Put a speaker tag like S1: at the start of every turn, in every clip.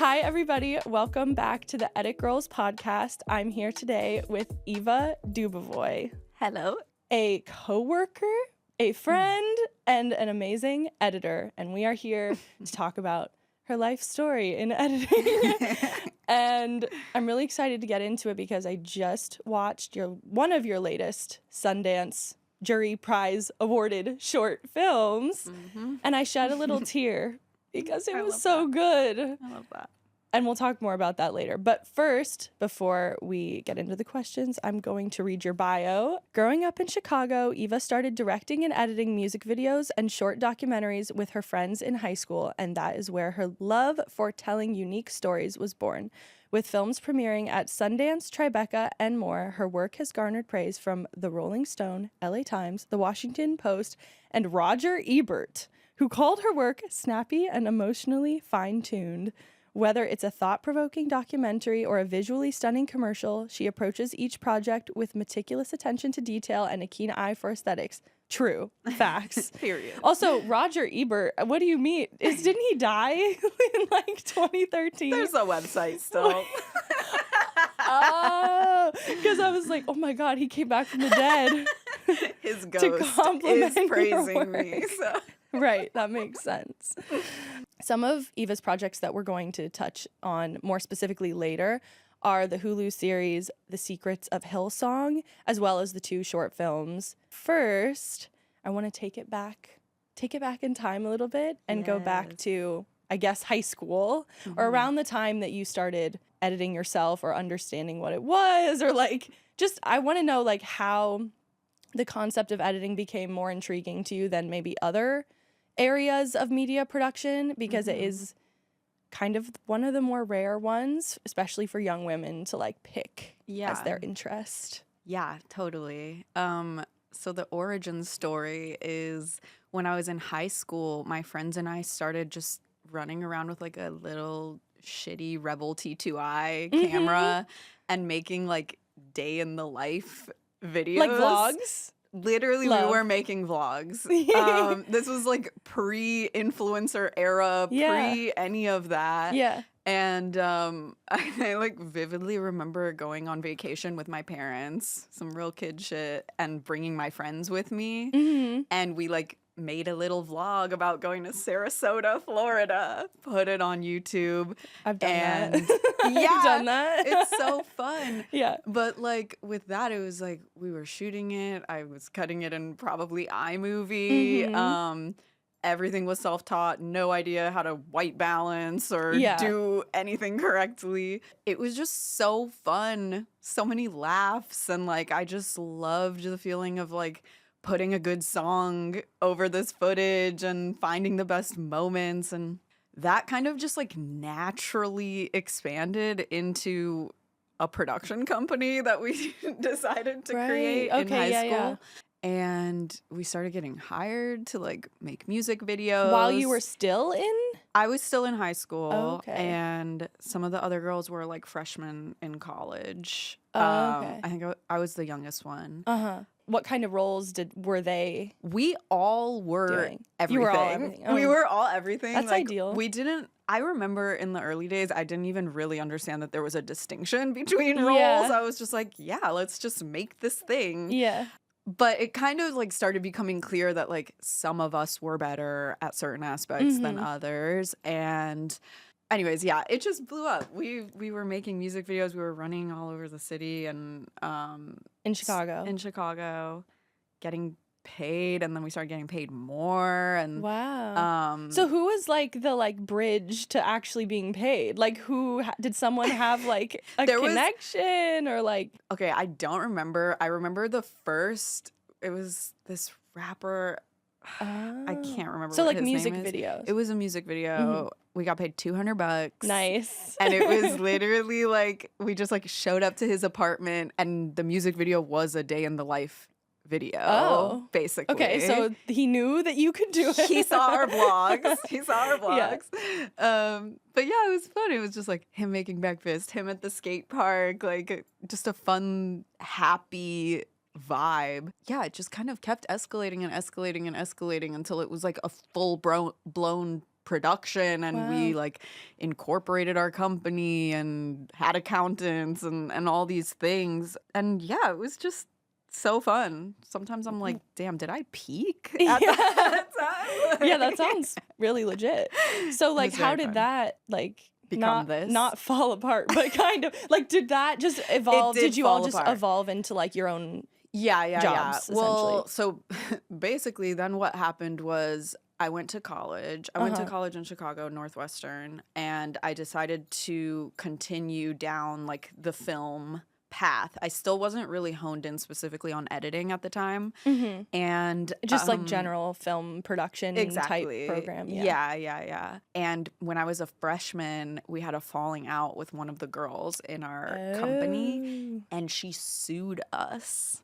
S1: Hi, everybody. Welcome back to the Edit Girls podcast. I'm here today with Eva Dubovoy.
S2: Hello.
S1: A coworker, a friend, and an amazing editor. And we are here to talk about her life story in editing. And I'm really excited to get into it because I just watched one of your latest Sundance jury prize awarded short films. And I shed a little tear because it was so good.
S2: I love that.
S1: And we'll talk more about that later. But first, before we get into the questions, I'm going to read your bio. Growing up in Chicago, Eva started directing and editing music videos and short documentaries with her friends in high school, and that is where her love for telling unique stories was born. With films premiering at Sundance, Tribeca, and more, her work has garnered praise from The Rolling Stone, LA Times, The Washington Post, and Roger Ebert, who called her work snappy and emotionally fine-tuned. Whether it's a thought-provoking documentary or a visually stunning commercial, she approaches each project with meticulous attention to detail and a keen eye for aesthetics. True. Facts.
S2: Period.
S1: Also, Roger Ebert, what do you mean? Didn't he die in like 2013?
S2: There's a website still.
S1: Oh, because I was like, oh my God, he came back from the dead.
S2: His ghost is praising me. So.
S1: Right, that makes sense. Some of Eva's projects that we're going to touch on more specifically later are the Hulu series The Secrets of Hillsong, as well as the 2 short films. First, I want to take it back in time a little bit and go back to, I guess, high school or around the time that you started editing yourself or understanding what it was, or like, just, I want to know like how the concept of editing became more intriguing to you than maybe other areas of media production, because it is kind of one of the more rare ones, especially for young women to like pick as their interest.
S2: Yeah, totally. So the origin story is when I was in high school, my friends and I started just running around with like a little shitty Rebel T2i camera and making like day in the life videos.
S1: Like vlogs?
S2: Literally,
S1: Love.
S2: we were making vlogs. This was like pre-influencer era, pre any of that.
S1: Yeah.
S2: And I like vividly remember going on vacation with my parents, some real kid shit, and bringing my friends with me. And we like made a little vlog about going to Sarasota, Florida, put it on YouTube.
S1: I've done that.
S2: Yeah,
S1: I've done that.
S2: It's so fun.
S1: Yeah.
S2: But like with that, it was like we were shooting it. I was cutting it in probably iMovie. Everything was self-taught, no idea how to white balance or do anything correctly. It was just so fun. So many laughs. And like I just loved the feeling of like putting a good song over this footage and finding the best moments, and that kind of just like naturally expanded into a production company that we decided to create in high school. And we started getting hired to like make music videos.
S1: While you were still in?
S2: I was still in high school.
S1: Oh, okay.
S2: And some of the other girls were like freshmen in college.
S1: Okay.
S2: I think I was the youngest one.
S1: What kind of roles were they?
S2: We all were
S1: doing?
S2: everything.
S1: You were all everything.
S2: We were all everything.
S1: That's
S2: like,
S1: ideal.
S2: I remember in the early days, I didn't even really understand that there was a distinction between roles. I was just like, yeah, let's just make this thing.
S1: Yeah.
S2: But it kind of like started becoming clear that like some of us were better at certain aspects than others. And anyways, yeah, it just blew up. We were making music videos. We were running all over the city and
S1: in Chicago,
S2: getting paid, and then we started getting paid more. And
S1: wow. So who was like the like bridge to actually being paid? Like did someone have like a connection or like?
S2: Okay, I don't remember. I remember it was this rapper. I can't remember.
S1: So
S2: what
S1: like
S2: his
S1: music
S2: name is.
S1: videos.
S2: It was a music video. We got paid $200.
S1: Nice.
S2: And it was literally like we just like showed up to his apartment, and the music video was a day in the life video, basically.
S1: Okay, so he knew that you could do it.
S2: He saw our vlogs. But yeah, it was fun. It was just like him making breakfast, him at the skate park, like just a fun, happy vibe. Yeah, it just kind of kept escalating and escalating and escalating until it was like a full blown production, and we like incorporated our company and had accountants and all these things. And yeah, it was just so fun. Sometimes I'm like, damn, did I peak at that time?
S1: Yeah, that sounds really legit. So like, how did that like not fall apart, but kind of like, did that just evolve? Did you all just evolve into like your own jobs,
S2: well, so basically then what happened was I went to college. I went to college in Chicago, Northwestern, and I decided to continue down like the film path. I still wasn't really honed in specifically on editing at the time. And
S1: just like general film production type program.
S2: Yeah. And when I was a freshman, we had a falling out with one of the girls in our company, and she sued us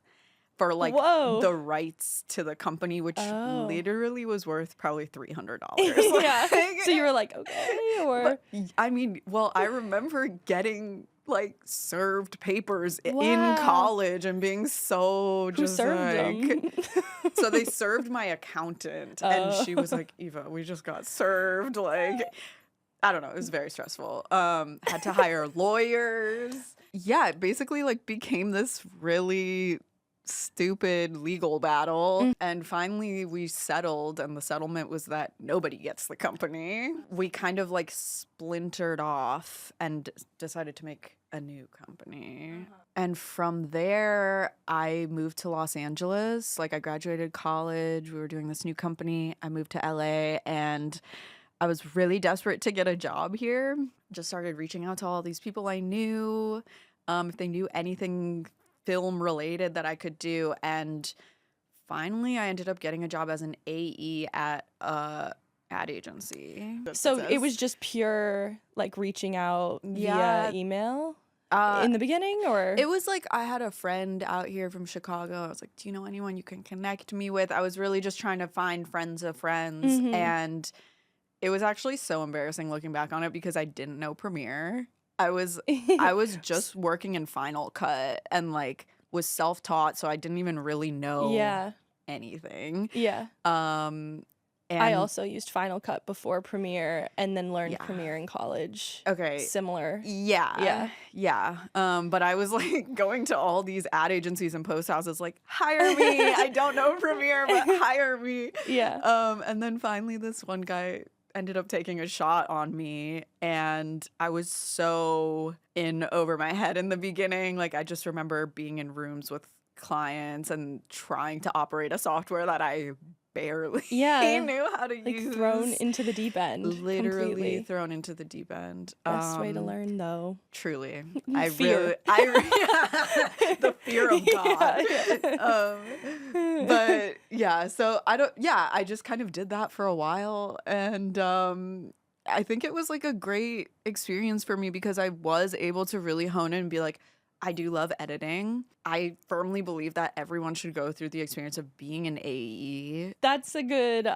S2: for like the rights to the company, which literally was worth probably $300.
S1: Yeah. So you were like, okay, or
S2: but, I mean, well, I remember getting like served papers in college and being so just like so they served my accountant and she was like, Eva, we just got served, like I don't know, it was very stressful. Had to hire lawyers. Yeah, it basically like became this really stupid legal battle, and finally we settled, and the settlement was that nobody gets the company. We kind of like splintered off and decided to make a new company. And from there I moved to Los Angeles. Like I graduated college, we were doing this new company. I moved to LA and I was really desperate to get a job here. Just started reaching out to all these people I knew, if they knew anything film related that I could do. And finally I ended up getting a job as an AE at a ad agency.
S1: So it was just pure like reaching out via email in the beginning, or?
S2: It was like I had a friend out here from Chicago. I was like, do you know anyone you can connect me with? I was really just trying to find friends of friends. And it was actually so embarrassing looking back on it because I didn't know Premiere. I was just working in Final Cut and like was self-taught, so I didn't even really know anything. And
S1: I also used Final Cut before Premiere and then learned Premiere in college.
S2: Okay.
S1: Similar.
S2: Yeah. But I was like going to all these ad agencies and post houses like, hire me. I don't know Premiere, but hire me. And then finally this one guy ended up taking a shot on me, and I was so in over my head in the beginning. Like I just remember being in rooms with clients and trying to operate a software that I barely knew how to use.
S1: Thrown into the deep end.
S2: Literally
S1: completely.
S2: Thrown into the deep end.
S1: Best way to learn, though.
S2: Truly.
S1: Fear.
S2: The fear of God. But yeah, so I just kind of did that for a while, and I think it was like a great experience for me because I was able to really hone in and be like, I do love editing. I firmly believe that everyone should go through the experience of being an AE.
S1: That's a good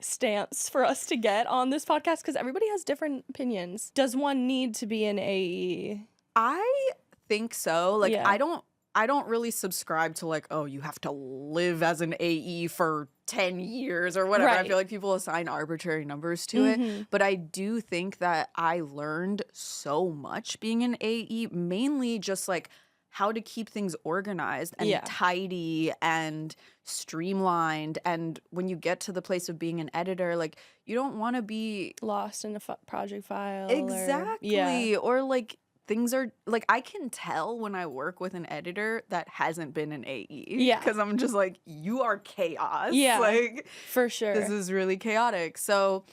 S1: stance for us to get on this podcast because everybody has different opinions. Does one need to be an AE?
S2: I think so. Like I don't really subscribe to like, oh, you have to live as an AE for 10 years or whatever. I feel like people assign arbitrary numbers to it. But I do think that I learned so much being an AE, mainly just like how to keep things organized and tidy and streamlined. And when you get to the place of being an editor, like you don't want to be
S1: lost in a project file.
S2: Exactly. Or like things are like, I can tell when I work with an editor that hasn't been an AE. Because I'm just like, you are chaos. Like,
S1: for sure.
S2: This is really chaotic. So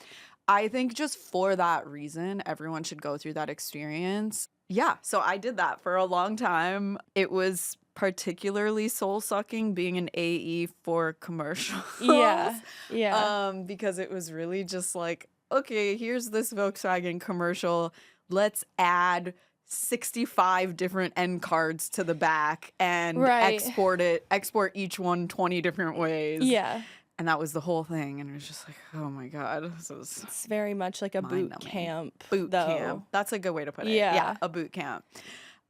S2: I think just for that reason, everyone should go through that experience. Yeah. So I did that for a long time. It was particularly soul-sucking being an AE for commercials. Because it was really just like, okay, here's this Volkswagen commercial. Let's add 65 different end cards to the back and export each one 20 different ways. And that was the whole thing. And it was just like, oh my God.
S1: It's very much like a boot camp.
S2: Boot camp. That's a good way to put it. Yeah, a boot camp.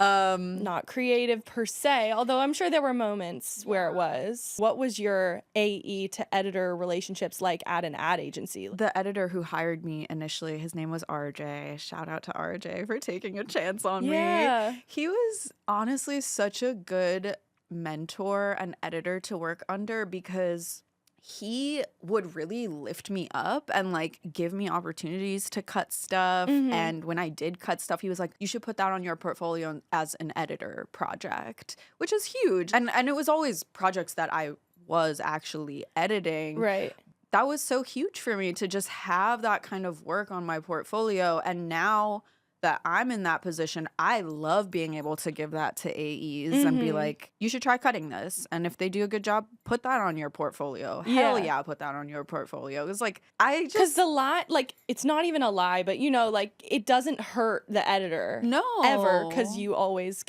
S1: Not creative per se, although I'm sure there were moments where it was. What was your AE to editor relationships like at an ad agency?
S2: The editor who hired me initially, his name was RJ. Shout out to RJ for taking a chance on me. He was honestly such a good mentor and editor to work under because he would really lift me up and like give me opportunities to cut stuff. And when I did cut stuff, he was like, you should put that on your portfolio as an editor project, which is huge. And it was always projects that I was actually editing.
S1: Right.
S2: That was so huge for me to just have that kind of work on my portfolio. And now that I'm in that position, I love being able to give that to AEs and be like, you should try cutting this. And if they do a good job, put that on your portfolio. Hell yeah, put that on your portfolio. It's like, because
S1: the lie, like, it's not even a lie, but you know, like, it doesn't hurt the editor.
S2: No.
S1: Ever, because you always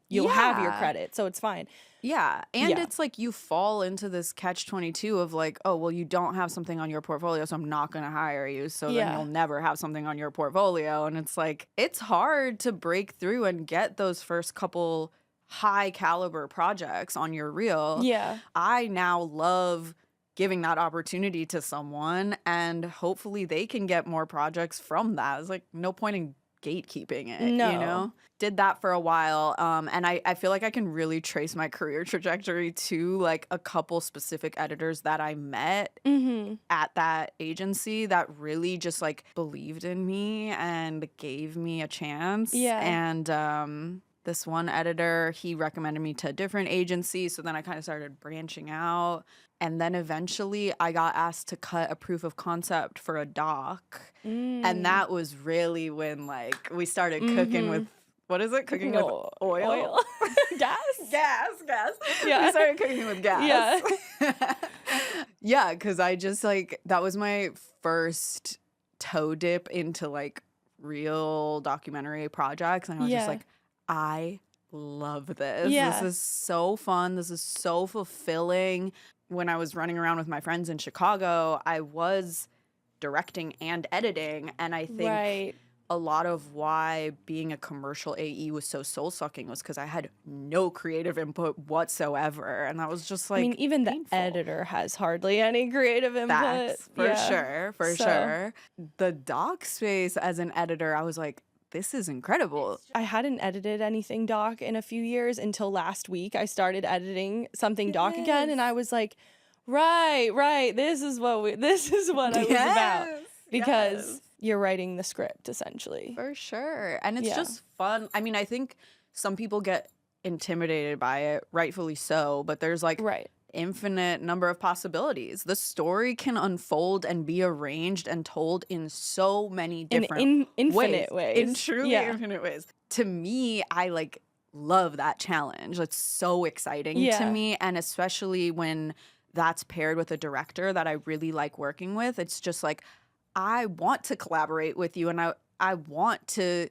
S1: you'll have your credit, so it's fine.
S2: Yeah. And it's like you fall into this catch-22 of like, oh, well, you don't have something on your portfolio, so I'm not going to hire you. So then you'll never have something on your portfolio. And it's like, it's hard to break through and get those first couple high caliber projects on your reel.
S1: Yeah.
S2: I now love giving that opportunity to someone and hopefully they can get more projects from that. It's like no point in gatekeeping it, you know? Did that for a while. And I feel like I can really trace my career trajectory to like a couple specific editors that I met at that agency that really just like believed in me and gave me a chance.
S1: Yeah.
S2: And this one editor, he recommended me to a different agency. So then I kind of started branching out. And then eventually I got asked to cut a proof of concept for a doc. And that was really when like we started cooking with, what is it? Cooking with oil?
S1: Gas?
S2: Gas.
S1: Yeah.
S2: We started cooking with gas.
S1: Yeah.
S2: Yeah, because I just like, that was my first toe dip into like real documentary projects. And I was just like, I love this.
S1: Yeah.
S2: This is so fun. This is so fulfilling. When I was running around with my friends in Chicago, I was directing and editing. And I think a lot of why being a commercial AE was so soul-sucking was because I had no creative input whatsoever. And that was just like,
S1: I mean, even
S2: painful.
S1: The editor has hardly any creative input.
S2: Facts, for sure. The doc space as an editor, I was like, this is incredible.
S1: I hadn't edited anything doc in a few years until last week. I started editing something doc again, and I was like, right. This is what I was about. Because you're writing the script, essentially.
S2: For sure. And it's just fun. I mean, I think some people get intimidated by it, rightfully so, but there's like infinite number of possibilities. The story can unfold and be arranged and told in so many different
S1: infinite ways.
S2: In truly infinite ways. To me, I like love that challenge. It's so exciting to me. And especially when that's paired with a director that I really like working with, it's just like, I want to collaborate with you and I want to,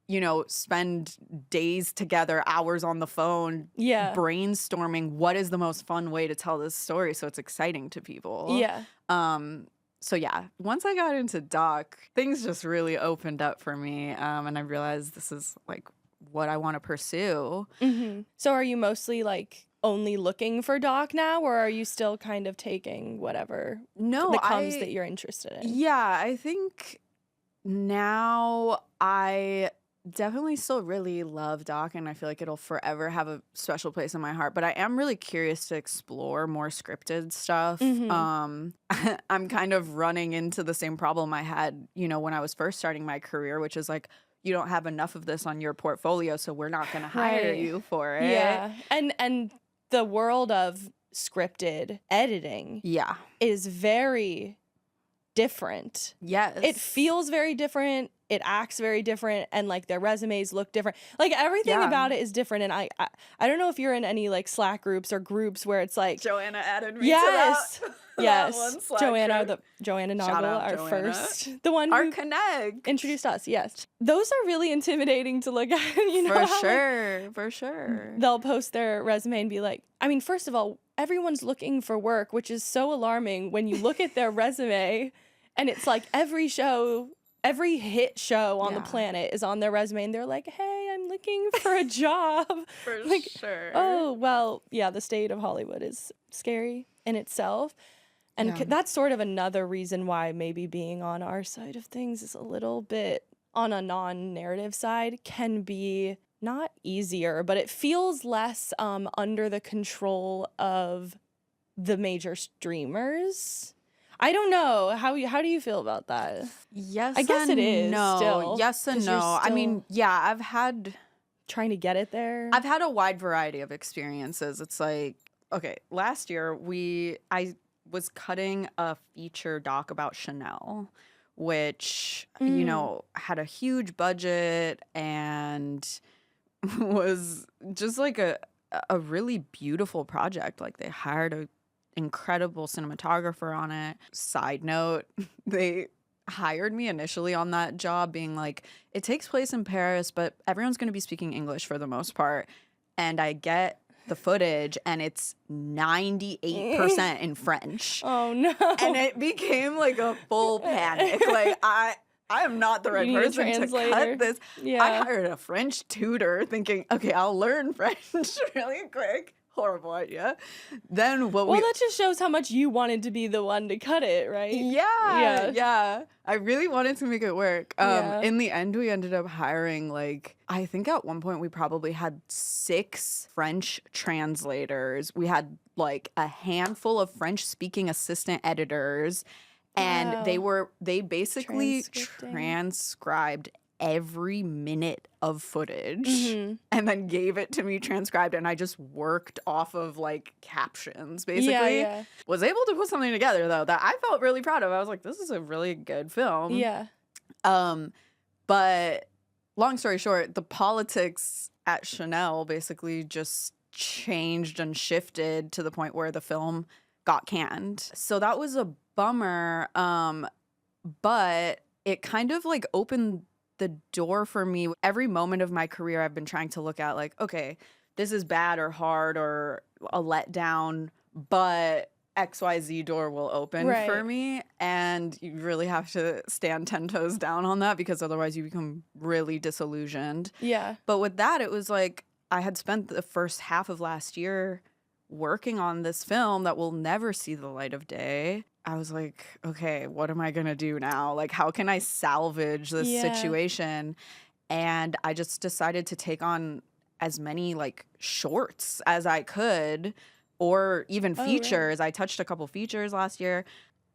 S2: you know, spend days together, hours on the phone, brainstorming what is the most fun way to tell this story so it's exciting to people.
S1: Yeah.
S2: So yeah, once I got into doc, things just really opened up for me, and I realized this is like what I want to pursue.
S1: So are you mostly like only looking for doc now, or are you still kind of taking whatever comes that you're interested in?
S2: Yeah, I think now I definitely still really love doc, and I feel like it'll forever have a special place in my heart, but I am really curious to explore more scripted stuff. I'm kind of running into the same problem I had, you know, when I was first starting my career, which is like, you don't have enough of this on your portfolio, so we're not going to hire you for it.
S1: Yeah. And the world of scripted editing is very different.
S2: Yes.
S1: It feels very different. It acts very different, and like their resumes look different. Like everything about it is different. And I don't know if you're in any like Slack groups or groups where it's like
S2: Joanna added me to that.
S1: Yes. Joanna Noggle, our first, the one
S2: our
S1: who
S2: connect
S1: introduced us. Yes. Those are really intimidating to look at, you know.
S2: For sure.
S1: They'll post their resume and be like, I mean, first of all, everyone's looking for work, which is so alarming when you look at their resume and it's like every hit show on the planet is on their resume and they're like, hey, I'm looking for a job.
S2: For sure.
S1: Oh, well, yeah, the state of Hollywood is scary in itself. And that's sort of another reason why maybe being on our side of things is a little bit on a non-narrative side can be not easier, but it feels less under the control of the major streamers. I don't know. How do you feel about that?
S2: Yes,
S1: I guess it is.
S2: No.
S1: Still,
S2: yes and no. I mean, yeah,
S1: trying to get it there.
S2: I've had a wide variety of experiences. It's like, okay, last year I was cutting a feature doc about Chanel, which, you know, had a huge budget and was just like a really beautiful project. Like, they hired a incredible cinematographer on it. Side note, they hired me initially on that job being like, it takes place in Paris, but everyone's going to be speaking English for the most part. And I get the footage and it's 98% in French.
S1: Oh no.
S2: And it became like a full panic. Like, I am not the right person to cut this.
S1: Yeah.
S2: I hired a French tutor thinking, okay, I'll learn French really quick. Horrible idea. Then
S1: that just shows how much you wanted to be the one to cut it, right?
S2: Yeah. I really wanted to make it work. In the end, we ended up hiring, like, I think at one point we probably had 6 French translators. We had like a handful of French-speaking assistant editors, and they basically transcribed every minute of footage and then gave it to me transcribed, and I just worked off of like captions basically. Was able to put something together though that I felt really proud of. I was like, this is a really good film. But long story short, the politics at Chanel basically just changed and shifted to the point where the film got canned. So that was a bummer, but it kind of like opened the door for me. Every moment of my career I've been trying to look at like, okay, this is bad or hard or a letdown, but XYZ door will open for me. And you really have to stand 10 toes down on that, because otherwise you become really disillusioned.
S1: Yeah.
S2: But with that, it was like I had spent the first half of last year working on this film that will never see the light of day. I was like, okay, what am I going to do now? Like, how can I salvage this situation? And I just decided to take on as many like shorts as I could, or even features. I touched a couple features last year.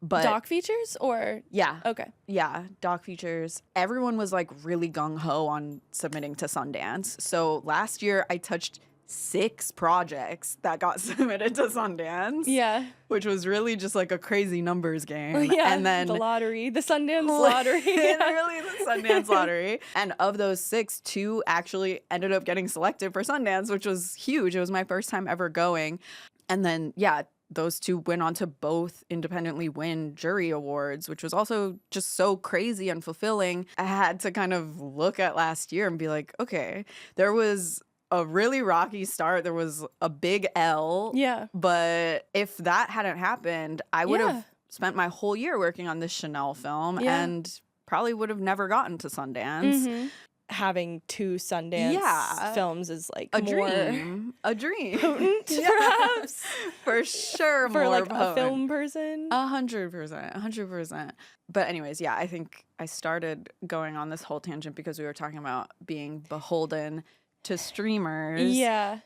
S2: But
S1: doc features or?
S2: Yeah.
S1: Okay.
S2: Yeah, doc features. Everyone was like really gung-ho on submitting to Sundance. So last year I touched 6 projects that got submitted to Sundance. Yeah. Which was really just like a crazy numbers game.
S1: Yeah.
S2: And then
S1: the lottery, the Sundance lottery.
S2: Literally the Sundance lottery. And of those 6, 2 actually ended up getting selected for Sundance, which was huge. It was my first time ever going. And then, yeah, those 2 went on to both independently win jury awards, which was also just so crazy and fulfilling. I had to kind of look at last year and be like, okay, there was a really rocky start. There was a big L. Yeah. But if that hadn't happened, I would have spent my whole year working on this Chanel film and probably would have never gotten to Sundance.
S1: Having 2 Sundance films is like
S2: a
S1: more
S2: dream. A dream.
S1: Potent, perhaps.
S2: For sure.
S1: For
S2: more
S1: like
S2: potent.
S1: a film person.
S2: 100%. 100%. But anyways, yeah, I think I started going on this whole tangent because we were talking about being beholden to streamers. Yeah.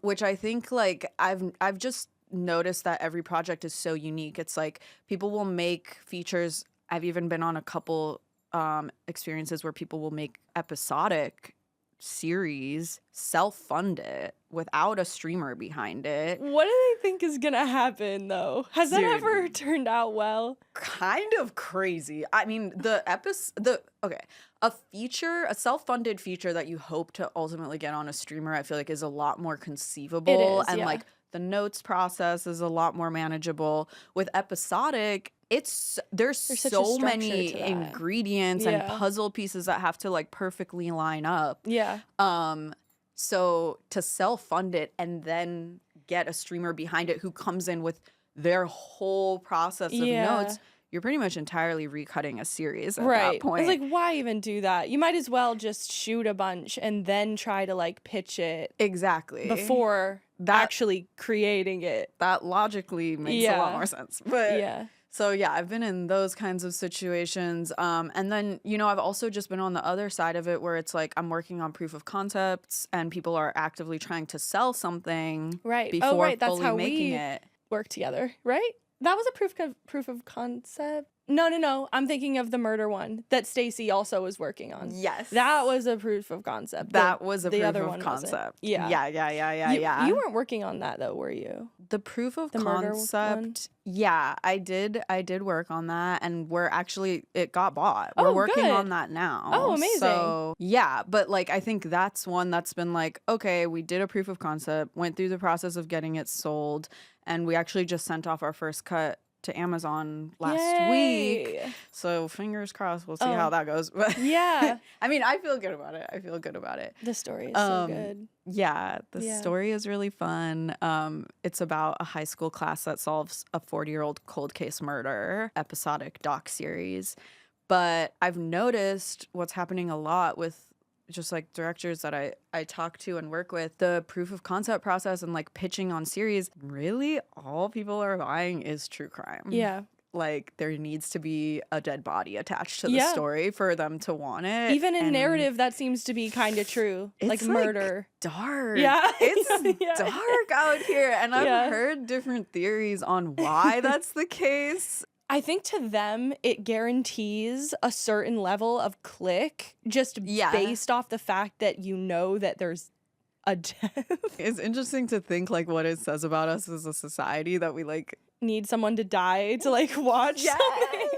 S2: Which I think like I've just noticed that every project is so unique. It's like people will make features. I've even been on a couple experiences where people will make episodic series, self-fund it without a streamer behind it.
S1: What do they think is gonna happen though? Has that ever turned out well?
S2: Kind of crazy. I mean, a self-funded feature that you hope to ultimately get on a streamer, I feel like is a lot more conceivable.
S1: It is,
S2: and like the notes process is a lot more manageable. With episodic, there's so many ingredients and puzzle pieces that have to like perfectly line up. Yeah. So to self-fund it and then get a streamer behind it who comes in with their whole process of notes, you're pretty much entirely recutting a series at
S1: right.
S2: that point.
S1: It's like, why even do that? You might as well just shoot a bunch and then try to like pitch it
S2: exactly
S1: before actually creating it.
S2: That logically makes a lot more sense. But so yeah, I've been in those kinds of situations. And then, you know, I've also just been on the other side of it where it's like I'm working on proof of concepts and people are actively trying to sell something before
S1: That's
S2: fully
S1: how
S2: making
S1: we
S2: it.
S1: Work together, right? That was a proof of concept. No. I'm thinking of the murder one that Stacy also was working on.
S2: Yes.
S1: That was a proof of concept.
S2: That was a
S1: the
S2: proof
S1: other
S2: of
S1: one
S2: concept.
S1: Yeah. You weren't working on that though, were you?
S2: The proof of
S1: murder one?
S2: concept. Yeah, I did work on that, and it got bought. We're working on that now.
S1: Oh, amazing.
S2: So yeah, but like I think that's one that's been like, okay, we did a proof of concept, went through the process of getting it sold, and we actually just sent off our first cut to Amazon last week. So fingers crossed, we'll see how that goes. But
S1: yeah.
S2: I mean, I feel good about it.
S1: The story is so good.
S2: Yeah, the story is really fun. It's about a high school class that solves a 40-year-old cold case murder, episodic doc series. But I've noticed what's happening a lot with just like directors that I talk to and work with, the proof of concept process and like pitching on series, really all people are buying is true crime.
S1: Yeah.
S2: Like there needs to be a dead body attached to the story for them to want it.
S1: Even in narrative, that seems to be kind of true. Like murder.
S2: Dark.
S1: Yeah.
S2: It's dark out here. And I've heard different theories on why that's the case.
S1: I think to them, it guarantees a certain level of click just based off the fact that you know that there's a death.
S2: It's interesting to think like what it says about us as a society that we like
S1: need someone to die to like watch something.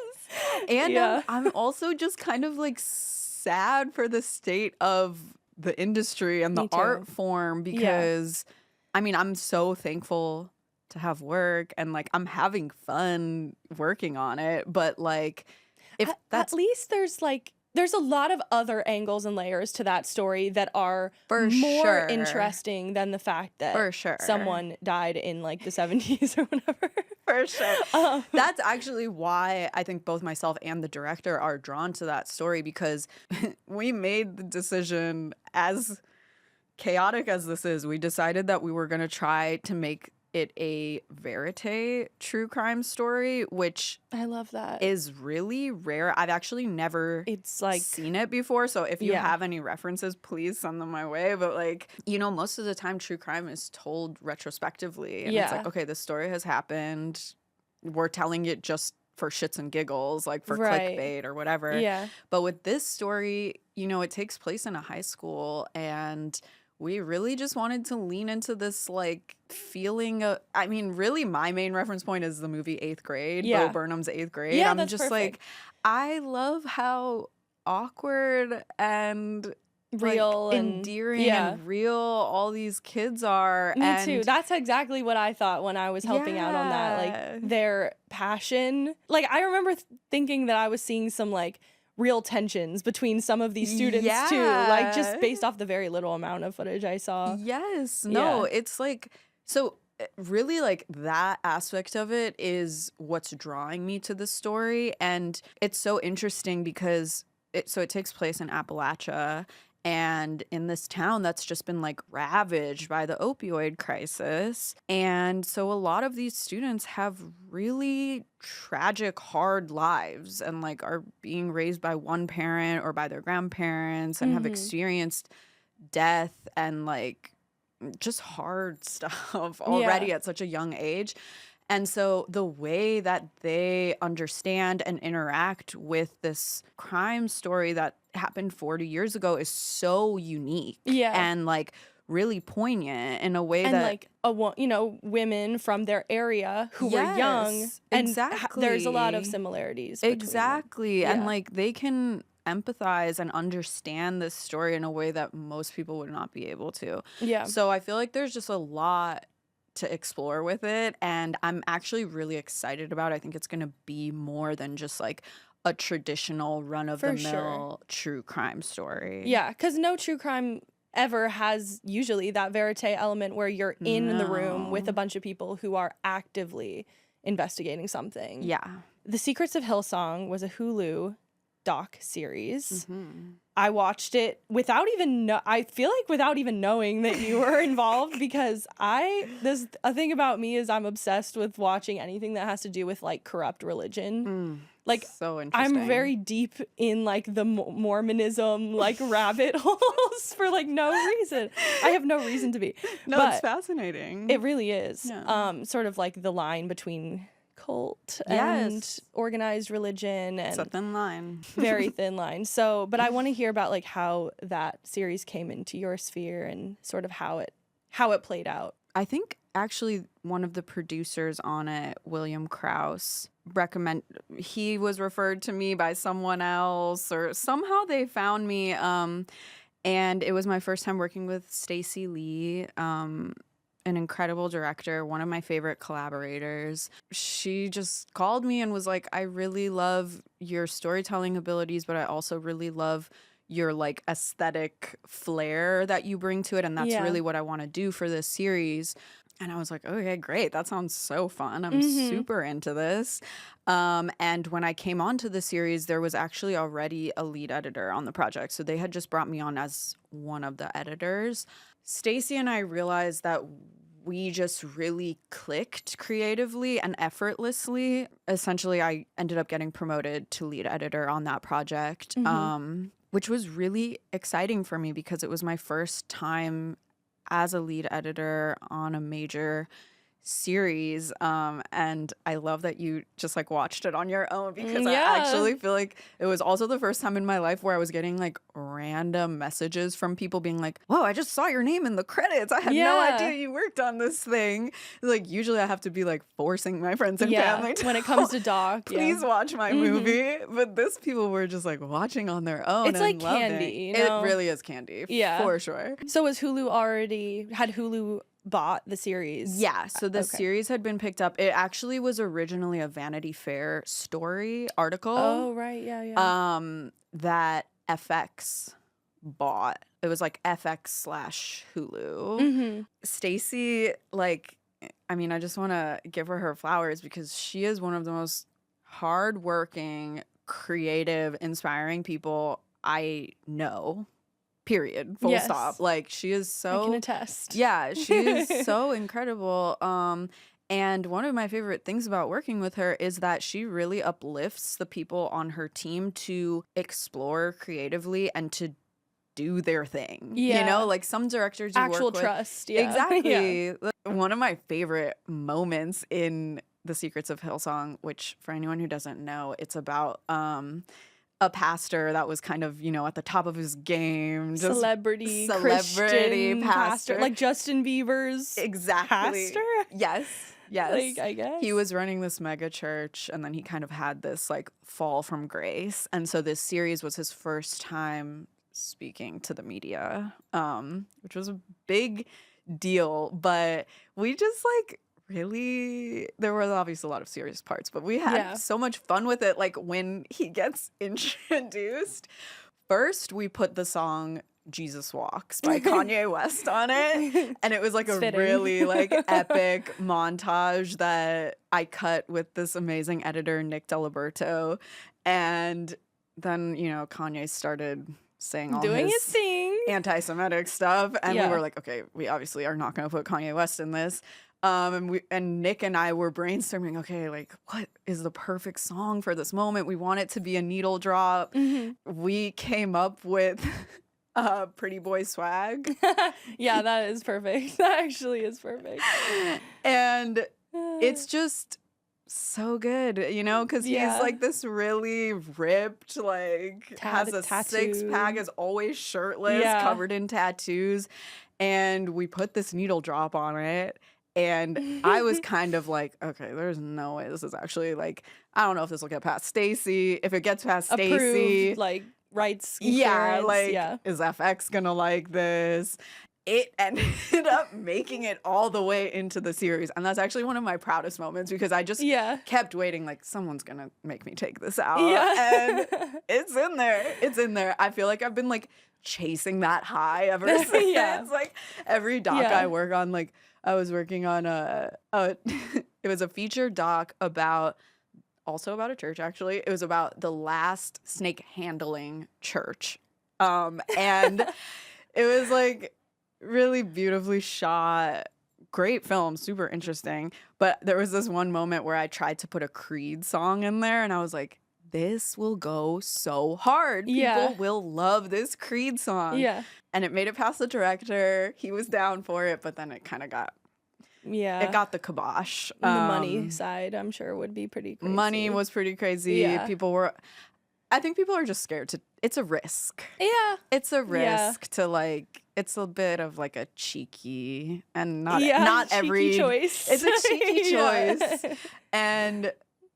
S2: And I'm also just kind of like sad for the state of the industry and the art form because I mean, I'm so thankful to have work and like I'm having fun working on it, but like if that's
S1: at least there's a lot of other angles and layers to that story that are more interesting than the fact that someone died in like the 70s or whatever.
S2: For sure. That's actually why I think both myself and the director are drawn to that story because we made the decision, as chaotic as this is, we decided that we were going to try to make it a verite true crime story, which
S1: I love that
S2: is really rare. I've actually never seen it before, so if you have any references, please send them my way. But like, you know, most of the time true crime is told retrospectively, and it's like, okay, this story has happened, we're telling it just for shits and giggles, like for clickbait or whatever. But with this story, you know, it takes place in a high school, and we really just wanted to lean into this like feeling of, I mean, really my main reference point is the movie 8th Grade, Bo Burnham's 8th Grade.
S1: Yeah,
S2: I'm
S1: that's
S2: just
S1: perfect.
S2: Like, I love how awkward and
S1: real
S2: like,
S1: and
S2: endearing and real all these kids are.
S1: Me too. That's exactly what I thought when I was helping out on that. Like their passion. Like I remember thinking that I was seeing some like real tensions between some of these students too, like just based off the very little amount of footage I saw.
S2: It's like, so really like that aspect of it is what's drawing me to the story. And it's so interesting because it takes place in Appalachia, and in this town that's just been like ravaged by the opioid crisis. And so a lot of these students have really tragic, hard lives and like are being raised by one parent or by their grandparents and have experienced death and like just hard stuff already at such a young age. And so the way that they understand and interact with this crime story that happened 40 years ago is so unique and like really poignant in a way
S1: and
S2: that
S1: like women from their area who were young and there's a lot of similarities between them.
S2: And like they can empathize and understand this story in a way that most people would not be able to. So I feel like there's just a lot to explore with it, and I'm actually really excited about it. I think it's going to be more than just like a traditional run-of-the-mill true crime story. Yeah,
S1: because no true crime ever has usually that verite element where you're in the room with a bunch of people who are actively investigating something. The Secrets of Hillsong was a Hulu doc series.
S2: Mm-hmm.
S1: I watched it without even knowing that you were involved, because a thing about me is I'm obsessed with watching anything that has to do with like corrupt religion. Like,
S2: so interesting.
S1: I'm very deep in like the Mormonism like rabbit holes for like no reason. I have no reason to be.
S2: No,
S1: but
S2: it's fascinating.
S1: it really is.
S2: Yeah.
S1: Sort of like the line between cult
S2: Yes.
S1: and organized religion, and
S2: It's a thin line.
S1: very thin line. So, but I want to hear about like how that series came into your sphere and sort of how it played out.
S2: I think actually one of the producers on it, William Krause, he was referred to me by someone else, or somehow they found me. And it was my first time working with Stacey Lee, an incredible director, one of my favorite collaborators. She just called me and was like, I really love your storytelling abilities, but I also really love your like aesthetic flair that you bring to it. And that's really what I want to do for this series. And I was like, okay, great. That sounds so fun. I'm super into this. And when I came onto the series, there was actually already a lead editor on the project. So they had just brought me on as one of the editors. Stacey and I realized that we just really clicked creatively and effortlessly. Essentially, I ended up getting promoted to lead editor on that project, which was really exciting for me because it was my first time as a lead editor on a major series. And I love that you just like watched it on your own, because I actually feel like it was also the first time in my life where I was getting like random messages from people being like, whoa, I just saw your name in the credits. I had no idea you worked on this thing. Like usually I have to be like forcing my friends and family to,
S1: when it comes to doc,
S2: please watch my movie. But this people were just like watching on their own.
S1: It's like candy, you know?
S2: It really is candy, for sure.
S1: So had Hulu bought the series?
S2: Yeah, so the series had been picked up. It actually was originally a Vanity Fair story article.
S1: Oh, right, yeah.
S2: That FX bought. It was like FX/Hulu. Stacey, like, I mean, I just want to give her flowers because she is one of the most hardworking, creative, inspiring people I know. Period. Full stop. Like, she is so...
S1: I can attest.
S2: Yeah, she is so incredible. And one of my favorite things about working with her is that she really uplifts the people on her team to explore creatively and to do their thing.
S1: Yeah.
S2: You know, like some directors you
S1: actual
S2: work with...
S1: trust. Yeah.
S2: Exactly. One of my favorite moments in The Secrets of Hillsong, which for anyone who doesn't know, it's about... a pastor that was kind of, you know, at the top of his game. Just
S1: celebrity Christian pastor. Like Justin Bieber's pastor?
S2: Yes.
S1: Like, I guess.
S2: He was running this mega church, and then he kind of had this, like, fall from grace. And so this series was his first time speaking to the media, which was a big deal. But we just, like... really, there were obviously a lot of serious parts, but we had so much fun with it. Like when he gets introduced, first we put the song Jesus Walks by Kanye West on it, and it was like really like epic montage that I cut with this amazing editor Nick Deliberto. And then, you know, Kanye started saying all
S1: doing
S2: his
S1: thing,
S2: anti-Semitic stuff, and we were like, okay, we obviously are not going to put Kanye West in this. And Nick and I were brainstorming, okay, like, what is the perfect song for this moment? We want it to be a needle drop. We came up with Pretty Boy Swag.
S1: Yeah, that is perfect. That actually is perfect.
S2: And it's just so good, you know, because he's like this really ripped, like, has a six-pack, is always shirtless, covered in tattoos. And we put this needle drop on it. And I was kind of like, okay, there's no way this is actually like, I don't know if this will get past Stacey. If it gets past Stacey,
S1: like rights.
S2: Like, is FX gonna like this? It ended up making it all the way into the series. And that's actually one of my proudest moments because I just kept waiting, like, someone's gonna make me take this out. And it's in there. It's in there. I feel like I've been like chasing that high ever since. Like every doc I work on, like, I was working on it was a feature doc about also about a church, actually. It was about the last snake handling church. And it was like really beautifully shot. Great film, super interesting. But there was this one moment where I tried to put a Creed song in there, and I was like, this will go so hard. People will love this Creed song.
S1: Yeah.
S2: And it made it past the director. He was down for it, but then it kind of got...
S1: Yeah.
S2: It got the kibosh.
S1: The money side, I'm sure, would be pretty crazy.
S2: Money was pretty crazy.
S1: Yeah.
S2: I think people are just scared to... It's a risk.
S1: Yeah.
S2: It's a risk to, like... It's a bit of, like, a cheeky and not
S1: cheeky
S2: every...
S1: choice.
S2: It's a cheeky
S1: Yeah.
S2: choice. And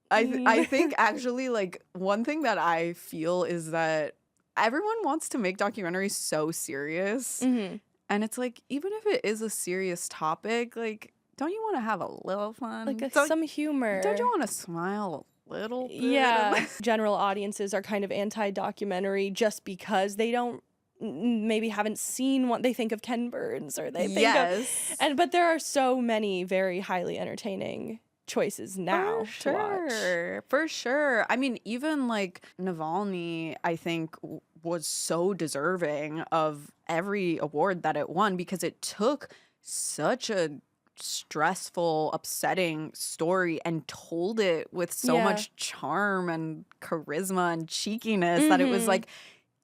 S2: I think, actually, like, one thing that I feel is that everyone wants to make documentaries so serious.
S1: Mm-hmm.
S2: And it's like, even if it is a serious topic, like, don't you want to have a little fun?
S1: Like some humor.
S2: Don't you want to smile a little bit?
S1: Yeah. General audiences are kind of anti-documentary just because they don't maybe haven't seen what they think of Ken Burns or they think of... But there are so many very highly entertaining choices now to watch.
S2: For sure. I mean, even like Navalny, I think was so deserving of every award that it won because it took such a stressful, upsetting story and told it with so much charm and charisma and cheekiness that it was like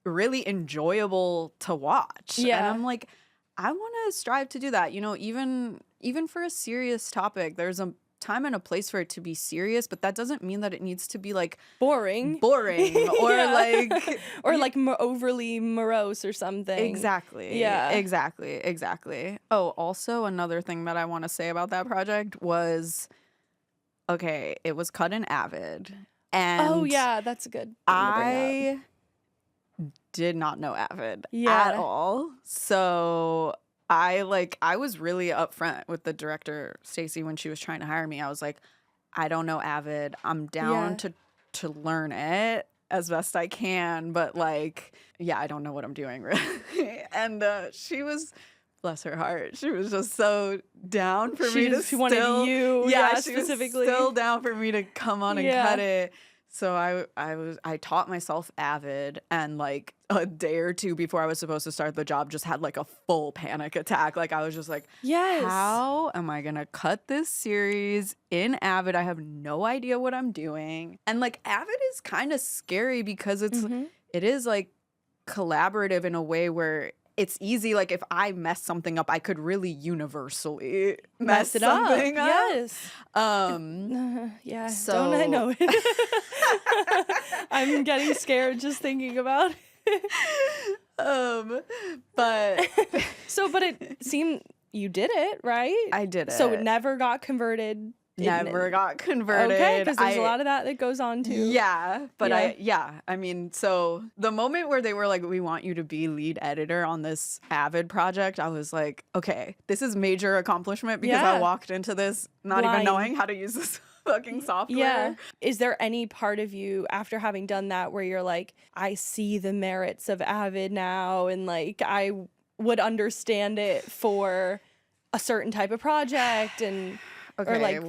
S2: really enjoyable to watch.
S1: Yeah.
S2: And I'm like, I want to strive to do that. You know, even for a serious topic, there's a time and a place for it to be serious, but that doesn't mean that it needs to be like boring or like
S1: overly morose or something.
S2: Exactly.
S1: Yeah.
S2: Exactly. Oh, also another thing that I want to say about that project was, okay, it was cut in Avid. And
S1: that's a good thing to bring up.
S2: Did not know Avid at all. So I was really upfront with the director, Stacy, when she was trying to hire me. I was like, I don't know Avid. I'm down to learn it as best I can, but like, I don't know what I'm doing really. And she was, bless her heart, she was just so down for me to
S1: she wanted you, specifically.
S2: She was still down for me to come on and cut it. So I taught myself Avid, and like a day or two before I was supposed to start the job, just had like a full panic attack. Like I was just like, how am I gonna cut this series in Avid? I have no idea what I'm doing. And like Avid is kind of scary because it is like collaborative in a way where it's easy. Like if I mess something up, I could really universally mess something up.
S1: Yes.
S2: So
S1: don't I know it? I'm getting scared just thinking about it.
S2: But
S1: it seemed you did it, right?
S2: I did it.
S1: So it never got converted.
S2: Never got converted.
S1: Okay, because there's a lot of that goes on too.
S2: Yeah, but I mean, so the moment where they were like, we want you to be lead editor on this Avid project, I was like, okay, this is major accomplishment because I walked into this not even knowing how to use this fucking software.
S1: Yeah. Is there any part of you after having done that where you're like, I see the merits of Avid now and like I would understand it for a certain type of project and...
S2: Okay,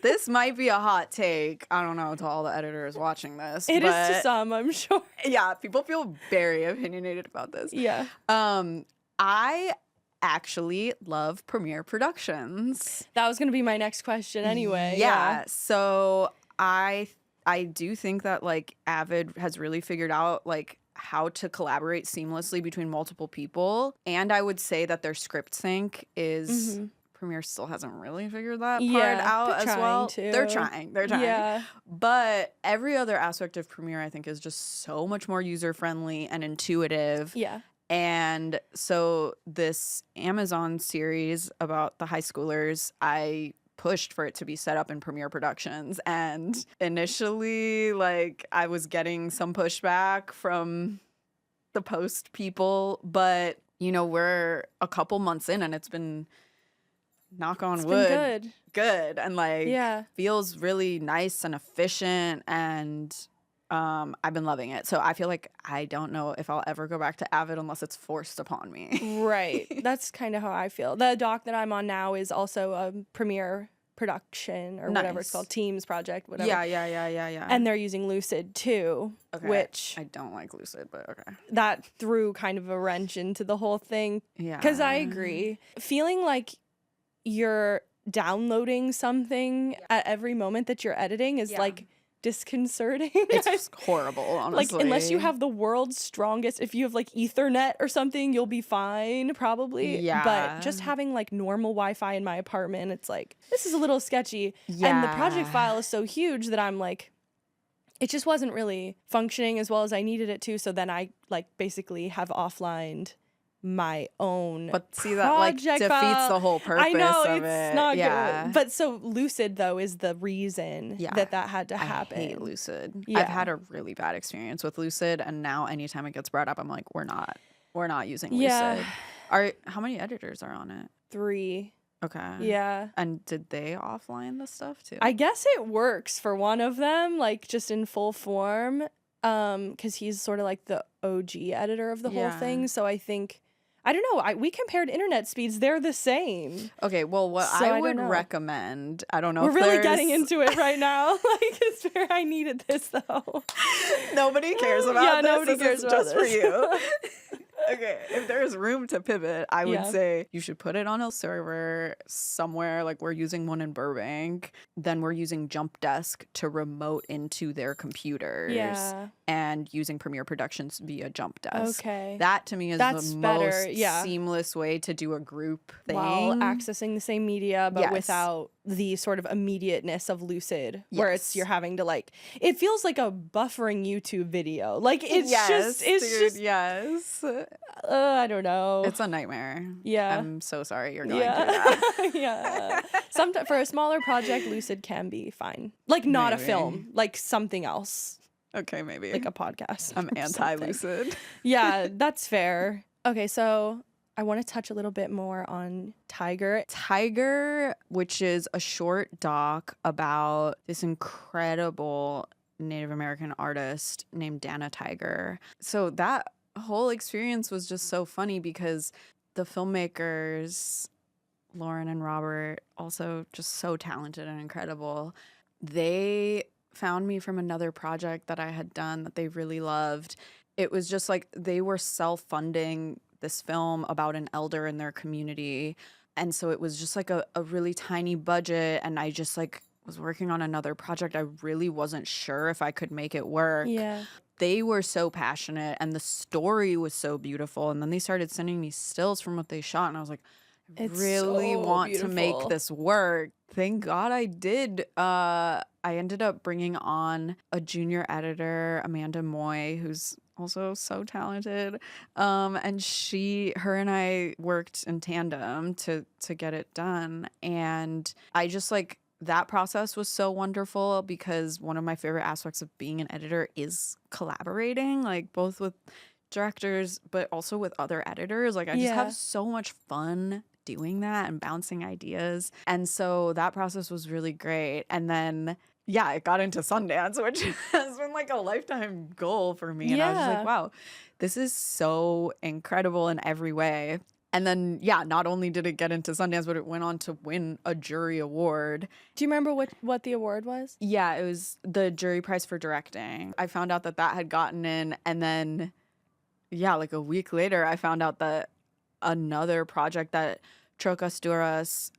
S2: this might be a hot take. I don't know to all the editors watching this.
S1: It is to some, I'm sure.
S2: Yeah, people feel very opinionated about this.
S1: Yeah.
S2: I actually love Premiere Productions.
S1: That was going to be my next question anyway.
S2: Yeah. So I do think that like Avid has really figured out like how to collaborate seamlessly between multiple people. And I would say that their script sync is... Premiere still hasn't really figured that part out as well. They're trying. Yeah. But every other aspect of Premiere, I think, is just so much more user-friendly and intuitive.
S1: Yeah.
S2: And so this Amazon series about the high schoolers, I pushed for it to be set up in Premiere Productions. And initially, like, I was getting some pushback from the post people. But, you know, we're a couple months in and it's been... knock on wood, good and like feels really nice and efficient, and I've been loving it. So I feel like I don't know if I'll ever go back to Avid unless it's forced upon me.
S1: Right. That's kind of how I feel. The doc that I'm on now is also a Premiere production or whatever it's called, Teams project, whatever.
S2: Yeah.
S1: And they're using Lucid too, which
S2: I don't like Lucid, but okay.
S1: That threw kind of a wrench into the whole thing.
S2: Yeah.
S1: Because I agree. Feeling like you're downloading something at every moment that you're editing is like disconcerting.
S2: It's horrible, honestly.
S1: Like, unless you have the world's strongest, if you have like Ethernet or something, you'll be fine, probably.
S2: Yeah.
S1: But just having like normal Wi-Fi in my apartment, it's like, this is a little sketchy. Yeah. And the project file is so huge that I'm like, it just wasn't really functioning as well as I needed it to. So then I like basically have offlined my own
S2: but see that like defeats the whole purpose.
S1: I know
S2: of
S1: it's
S2: it.
S1: not good, but so Lucid though is the reason that had to happen.
S2: I hate Lucid. I've had a really bad experience with Lucid, and now anytime it gets brought up, I'm like, we're not using Lucid. How many editors are on it?
S1: 3.
S2: Okay.
S1: Yeah.
S2: And did they offline the stuff too?
S1: I guess it works for one of them, like just in full form, because he's sort of like the OG editor of the whole thing. So I think, I don't know, we compared internet speeds. They're the same.
S2: Okay, well, what
S1: So
S2: I would recommend, I don't know
S1: We're
S2: if
S1: really getting into it right now. Like, it's fair. I needed this, though.
S2: Nobody cares about this.
S1: Nobody cares about
S2: just
S1: this.
S2: for you. Okay, if there's room to pivot, I would say you should put it on a server somewhere. Like, we're using one in Burbank. Then we're using Jump Desk to remote into their computers.
S1: Yeah.
S2: And using Premiere Productions via Jump Desk.
S1: Okay.
S2: That, to me, is
S1: That's
S2: the
S1: better.
S2: most seamless way to do a group thing.
S1: While accessing the same media, but without the sort of immediateness of Lucid, where you're having to like, it feels like a buffering YouTube video. Like, it's just I don't know.
S2: It's a nightmare.
S1: Yeah.
S2: I'm so sorry you're going through that.
S1: Yeah. Sometimes for a smaller project, Lucid can be fine. Like, not a film, like something else.
S2: Okay, maybe.
S1: Like a podcast.
S2: I'm anti-Lucid.
S1: Yeah, that's fair. Okay, so I want to touch a little bit more on Tiger.
S2: Tiger, which is a short doc about this incredible Native American artist named Dana Tiger. So that whole experience was just so funny because the filmmakers, Lauren and Robert, also just so talented and incredible. They found me from another project that I had done that they really loved. It was just like they were self-funding this film about an elder in their community. And so it was just like a really tiny budget. And I just like was working on another project. I really wasn't sure if I could make it work.
S1: Yeah.
S2: They were so passionate and the story was so beautiful. And then they started sending me stills from what they shot. And I was like, I really want to make this work. Thank God I did. I ended up bringing on a junior editor, Amanda Moy, who's also so talented. And her and I worked in tandem to get it done. And I just like, that process was so wonderful because one of my favorite aspects of being an editor is collaborating, like both with directors, but also with other editors. Like I just have so much fun doing that and bouncing ideas. And so that process was really great. And then, it got into Sundance, which has been like a lifetime goal for me. And I was just like, wow, this is so incredible in every way. And then, not only did it get into Sundance, but it went on to win a jury award.
S1: Do you remember what the award was?
S2: Yeah, it was the jury prize for directing. I found out that had gotten in. And then, like a week later, I found out that another project that Trokas Duras,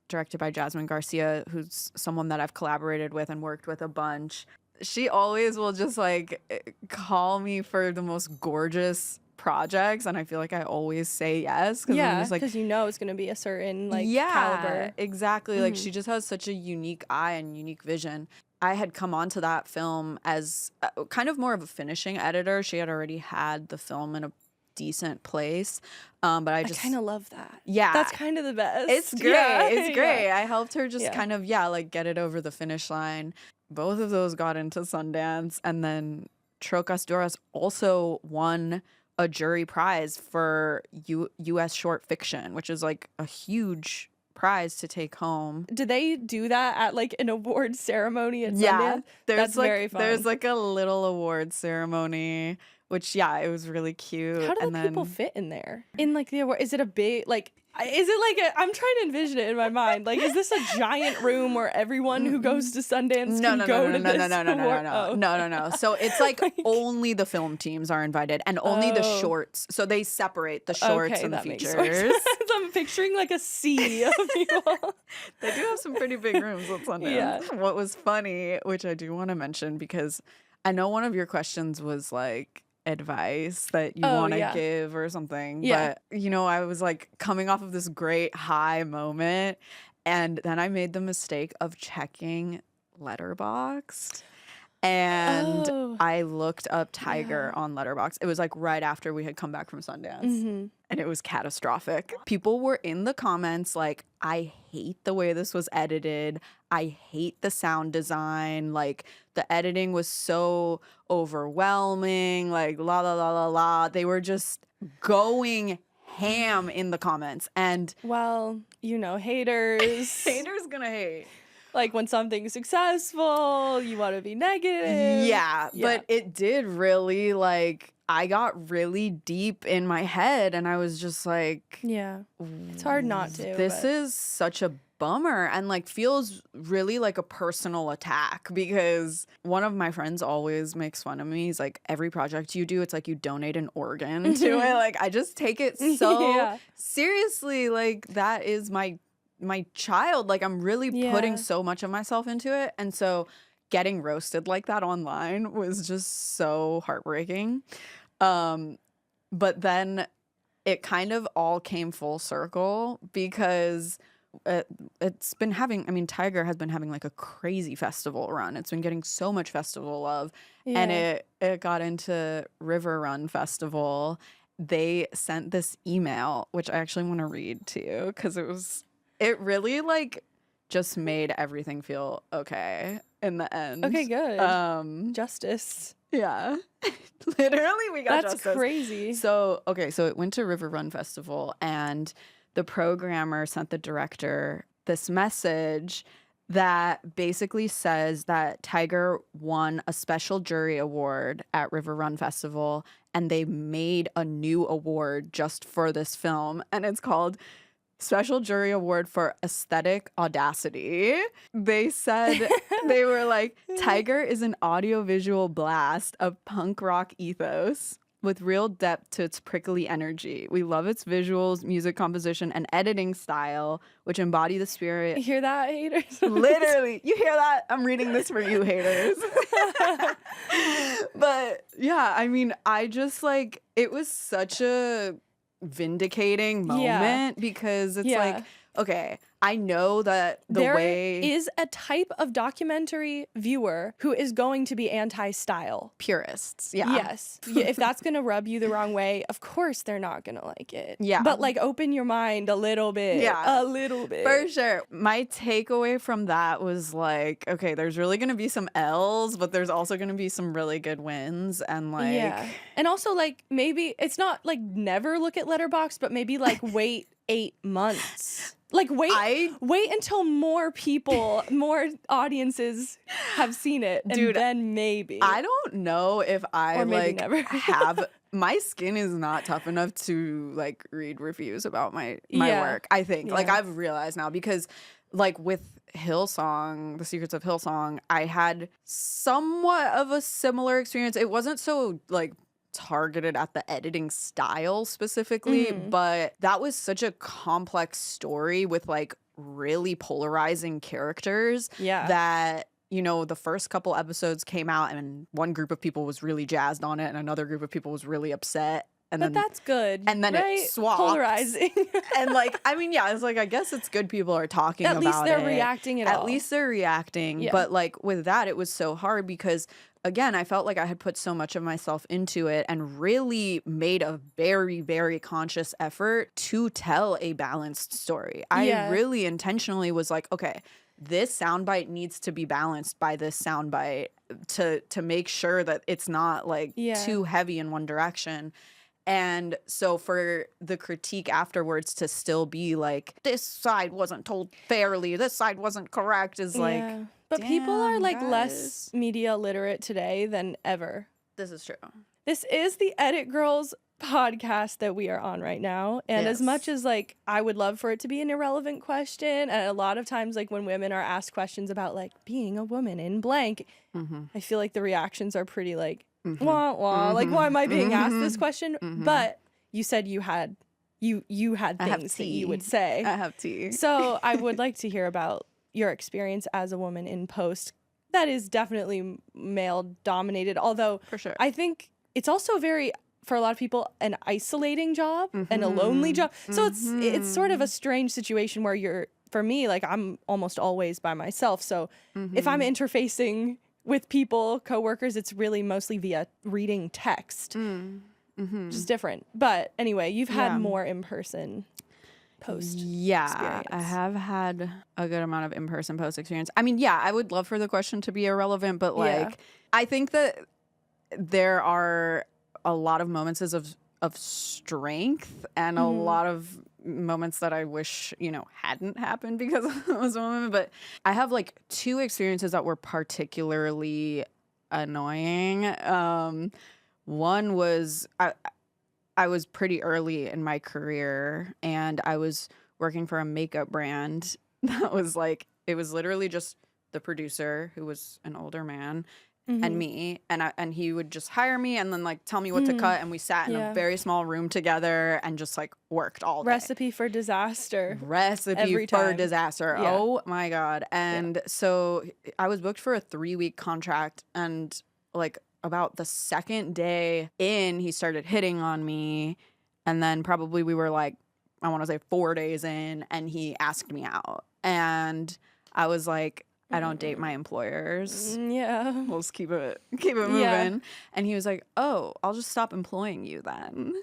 S2: directed by Jasmine Garcia, who's someone that I've collaborated with and worked with a bunch. She always will just like call me for the most gorgeous projects, and I feel like I always say yes because
S1: because you know it's going to be a certain like caliber.
S2: Exactly. Like she just has such a unique eye and unique vision. I had come onto that film as kind of more of a finishing editor. She had already had the film in a decent place, but I kind
S1: of love that.
S2: That's
S1: kind of the best.
S2: It's great. It's great. I helped her just kind of like get it over the finish line. Both of those got into Sundance, and then Trokas Duras also won a jury prize for U.S. short fiction, which is like a huge prize to take home.
S1: Do they do that at like an award ceremony at Sundance? That's very fun.
S2: There's like a little award ceremony, which it was really cute.
S1: How do the people fit in there? In like the award, is it a big like? Is it like I'm trying to envision it in my mind. Like, is this a giant room where everyone who goes to Sundance can go to this?
S2: No. So it's like only the film teams are invited and only the shorts. So they separate the shorts and the features.
S1: I'm picturing like a sea of people.
S2: They do have some pretty big rooms at Sundance. Yeah. What was funny, which I do want to mention, because I know one of your questions was like advice that you want to give or something. Yeah. But, you know, I was like coming off of this great high moment, and then I made the mistake of checking Letterboxd. And I looked up Tiger on Letterboxd. It was like right after we had come back from Sundance. And it was catastrophic. People were in the comments like, I hate the way this was edited. I hate the sound design. Like, the editing was so overwhelming. Like, la, la, la, la, la. They were just going ham in the comments. And,
S1: well, you know, haters.
S2: Haters gonna hate.
S1: Like, when something's successful, you want to be negative.
S2: Yeah, but it did really, like, I got really deep in my head, and I was just like...
S1: Yeah, it's hard not to.
S2: This is such a bummer, and, like, feels really like a personal attack, because one of my friends always makes fun of me. He's like, every project you do, it's like you donate an organ to it. Like, I just take it so seriously. Like, that is my child. Like, I'm really putting so much of myself into it. And so getting roasted like that online was just so heartbreaking. But then it kind of all came full circle, because it's been having, I mean, Tiger has been having like a crazy festival run. It's been getting so much festival love. And it got into River Run Festival. They sent this email, which I actually want to read to you, because it really, like, just made everything feel okay in the end.
S1: Okay, good. Justice.
S2: Yeah. Literally, we got justice.
S1: That's crazy.
S2: So it went to River Run Festival, and the programmer sent the director this message that basically says that Tiger won a special jury award at River Run Festival, and they made a new award just for this film, and it's called Special Jury Award for Aesthetic Audacity. They said, they were like, Tiger is an audiovisual blast of punk rock ethos with real depth to its prickly energy. We love its visuals, music composition, and editing style, which embody the spirit.
S1: You hear that, haters?
S2: Literally. You hear that? I'm reading this for you, haters. But yeah, I mean, I just like, it was such a vindicating moment, because it's like, okay, I know that there
S1: is a type of documentary viewer who is going to be anti-style.
S2: Purists,
S1: Yes. If that's going to rub you the wrong way, of course they're not going to like it.
S2: Yeah.
S1: But, like, open your mind a little bit.
S2: Yeah.
S1: A little bit.
S2: For sure. My takeaway from that was, like, okay, there's really going to be some L's, but there's also going to be some really good wins. And, like...
S1: Yeah. And also, like, maybe it's not, like, never look at Letterboxd, but maybe, like, wait 8 months. Like, wait until more people, more audiences have seen it, and then maybe.
S2: I don't know if I, like,
S1: never.
S2: have... My skin is not tough enough to, like, read reviews about my work, I think. Like, I've realized now, because, like, with Hillsong, The Secrets of Hillsong, I had somewhat of a similar experience. It wasn't so, like, targeted at the editing style specifically, but that was such a complex story with, like, really polarizing characters that, you know, the first couple episodes came out and one group of people was really jazzed on it and another group of people was really upset. And
S1: but that's good.
S2: And then it swapped.
S1: Polarizing.
S2: And, like, I mean, yeah, it's like, I guess it's good people are talking about it.
S1: At least they're reacting at all.
S2: At least they're reacting. Yeah. But, like, with that, it was so hard because, again, I felt like I had put so much of myself into it and really made a very, very conscious effort to tell a balanced story. I really intentionally was like, okay, this soundbite needs to be balanced by this soundbite to make sure that it's not, like, too heavy in one direction. And so for the critique afterwards to still be like, this side wasn't told fairly, this side wasn't correct, is like,
S1: but people are, like,
S2: guys.
S1: less media literate today than ever.
S2: This is true.
S1: This is the Edit Girls podcast that we are on right now. And as much as like I would love for it to be an irrelevant question, and a lot of times like when women are asked questions about like being a woman in blank, I feel like the reactions are pretty like wah wah, like why am I being asked this question? But you said you had things that you would say.
S2: I have tea.
S1: So I would like to hear about your experience as a woman in post. That is definitely male dominated, although
S2: for sure.
S1: I think it's also very, for a lot of people, an isolating job and a lonely job. So it's sort of a strange situation where for me, like I'm almost always by myself. So if I'm interfacing with people, coworkers, it's really mostly via reading text, which is different. But anyway, you've had more in-person post experience.
S2: I have had a good amount of in-person post experience. I mean, I would love for the question to be irrelevant, but like I think that there are a lot of moments of strength and a lot of moments that I wish, hadn't happened because I was a woman. But I have like 2 experiences that were particularly annoying. One was I was pretty early in my career and I was working for a makeup brand that was like, it was literally just the producer who was an older man and me, and he would just hire me and then like tell me what to cut, and we sat in a very small room together and just like worked all day.
S1: Recipe for disaster.
S2: Yeah. Oh my God. And so I was booked for a 3-week contract, and like about the second day in, he started hitting on me, and then probably we were like, I want to say 4 days in, and he asked me out, and I was like, I don't date my employers.
S1: Yeah.
S2: We'll just keep it moving. Yeah. And he was like, oh, I'll just stop employing you then.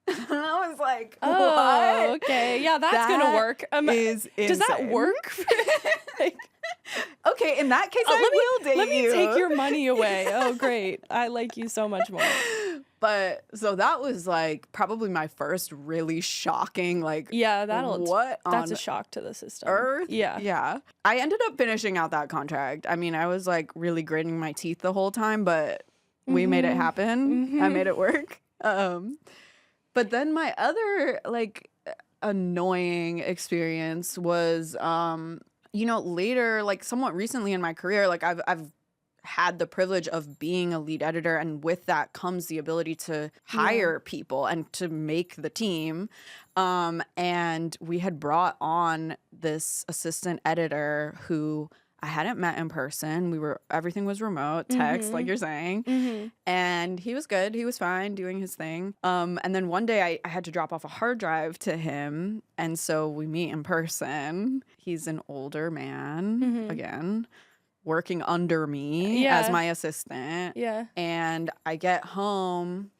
S2: And I was like, what?
S1: Oh, okay. Yeah, that's going to work.
S2: Is insane.
S1: Does that work?
S2: Okay, in that case, I will date you.
S1: Let me take your money away. Oh, great. I like you so much more.
S2: But so that was like probably my first really shocking, like,
S1: that's a shock to the system.
S2: Earth?
S1: Yeah.
S2: I ended up finishing out that contract. I mean, I was like really gritting my teeth the whole time, but we made it happen. I made it work. But then my other like annoying experience was, later, like somewhat recently in my career, like I've had the privilege of being a lead editor, and with that comes the ability to hire people and to make the team. And we had brought on this assistant editor who I hadn't met in person. Everything was remote, text, like you're saying. And he was good. He was fine doing his thing. And then one day I had to drop off a hard drive to him. And so we meet in person. He's an older man, again, working under me as my assistant. Yeah. And I get home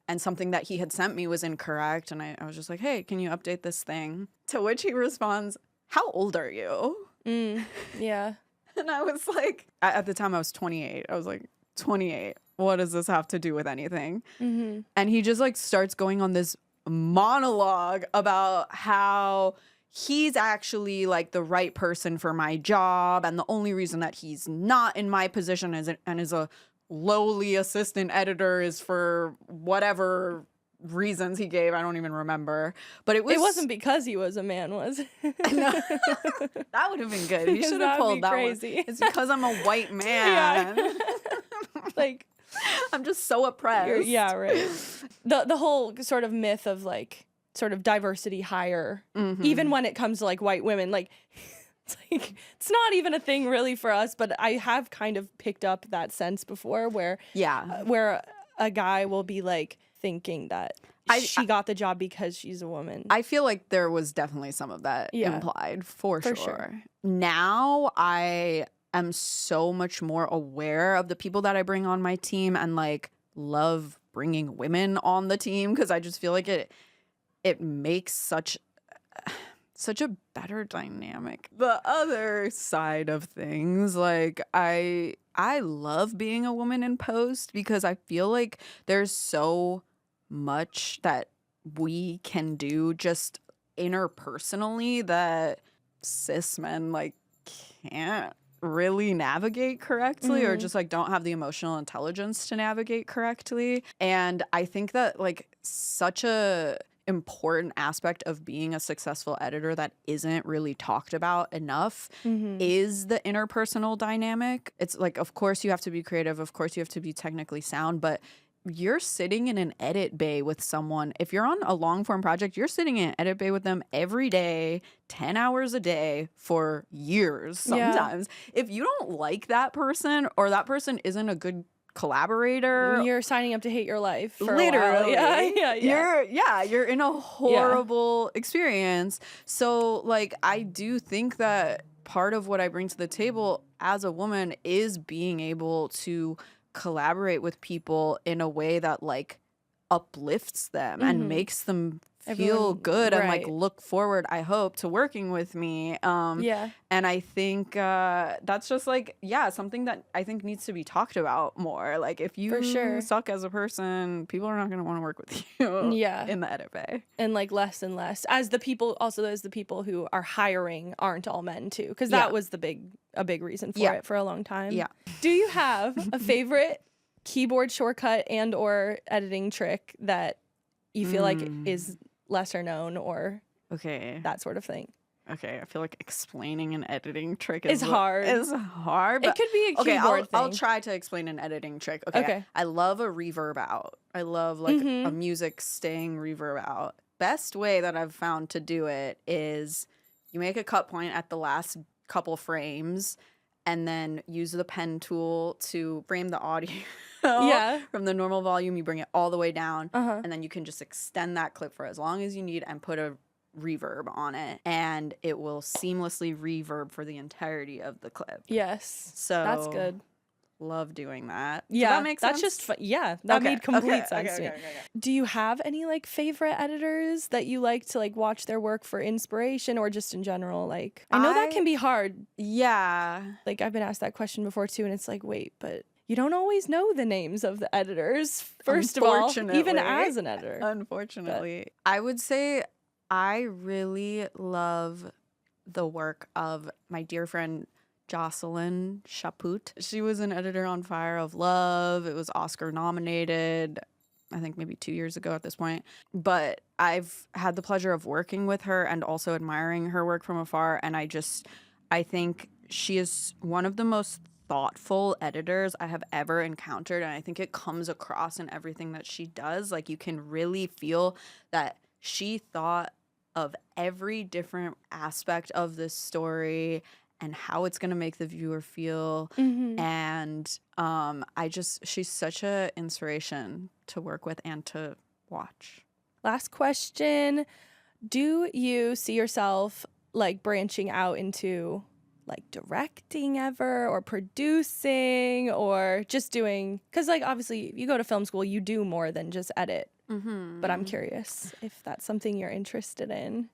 S2: and something that he had sent me was incorrect. And I was just like, hey, can you update this thing? To which he responds, how old are you?
S1: Yeah.
S2: And I was like, at the time I was 28. I was like, 28. What does this have to do with anything? And he just like starts going on this monologue about how he's actually like the right person for my job, and the only reason that he's not in my position is a lowly assistant editor is for whatever reasons he gave. I don't even remember, but it wasn't
S1: because he was a man, was it?
S2: No. That would have been good. He should have pulled that crazy one. It's because I'm a white man. Yeah. Like, I'm just so oppressed.
S1: Yeah, right. The whole sort of myth of like sort of diversity hire, even when it comes to like white women, like it's not even a thing really for us, but I have kind of picked up that sense before where a guy will be like thinking that she got the job because she's a woman.
S2: I feel like there was definitely some of that implied for sure. Now I am so much more aware of the people that I bring on my team, and like love bringing women on the team, because I just feel like it makes such a better dynamic. The other side of things, like I love being a woman in post, because I feel like there's so much that we can do just interpersonally that cis men like can't really navigate correctly or just like don't have the emotional intelligence to navigate correctly. And I think that like such a important aspect of being a successful editor that isn't really talked about enough is the interpersonal dynamic. It's like, of course you have to be creative, of course you have to be technically sound, but you're sitting in an edit bay with someone. If you're on a long form project, you're sitting in an edit bay with them every day, 10 hours a day for years sometimes. If you don't like that person or that person isn't a good collaborator,
S1: you're signing up to hate your life for
S2: literally.
S1: A while.
S2: You're in a horrible experience. So like I do think that part of what I bring to the table as a woman is being able to collaborate with people in a way that like uplifts them and makes them feel good and like look forward, I hope, to working with me. And I think that's just like something that I think needs to be talked about more. Like if you suck as a person, people are not going to want to work with you in the edit bay.
S1: And like less and less as the people who are hiring aren't all men too, because that was a big reason for it for a long time. Do you have a favorite keyboard shortcut and or editing trick that you feel like is lesser known or that sort of thing?
S2: Okay, I feel like explaining an editing trick is
S1: hard.
S2: But
S1: it could be a keyboard thing.
S2: I'll try to explain an editing trick. Okay. I love a reverb out. I love like a music staying reverb out. Best way that I've found to do it is you make a cut point at the last couple frames and then use the pen tool to frame the audio. From the normal volume, you bring it all the way down, and then you can just extend that clip for as long as you need and put a reverb on it, and it will seamlessly reverb for the entirety of the clip.
S1: Yes.
S2: So
S1: that's good.
S2: Love doing that.
S1: Yeah.
S2: Does that make sense?
S1: That's just fun. Yeah. That made complete sense to me. Do you have any like favorite editors that you like to like watch their work for inspiration or just in general? Like, I know that can be hard.
S2: Yeah.
S1: Like I've been asked that question before too, and it's like, wait, but you don't always know the names of the editors, first of all, even as an editor.
S2: Unfortunately. I would say I really love the work of my dear friend Jocelyn Chaput. She was an editor on Fire of Love. It was Oscar nominated, I think maybe 2 years ago at this point. But I've had the pleasure of working with her and also admiring her work from afar. And I think she is one of the most thoughtful editors I have ever encountered, and I think it comes across in everything that she does. Like you can really feel that she thought of every different aspect of this story and how it's going to make the viewer feel. And she's such an inspiration to work with and to watch.
S1: Last question. Do you see yourself like branching out into like directing ever or producing or just doing, because like obviously you go to film school, you do more than just edit, but I'm curious if that's something you're interested in.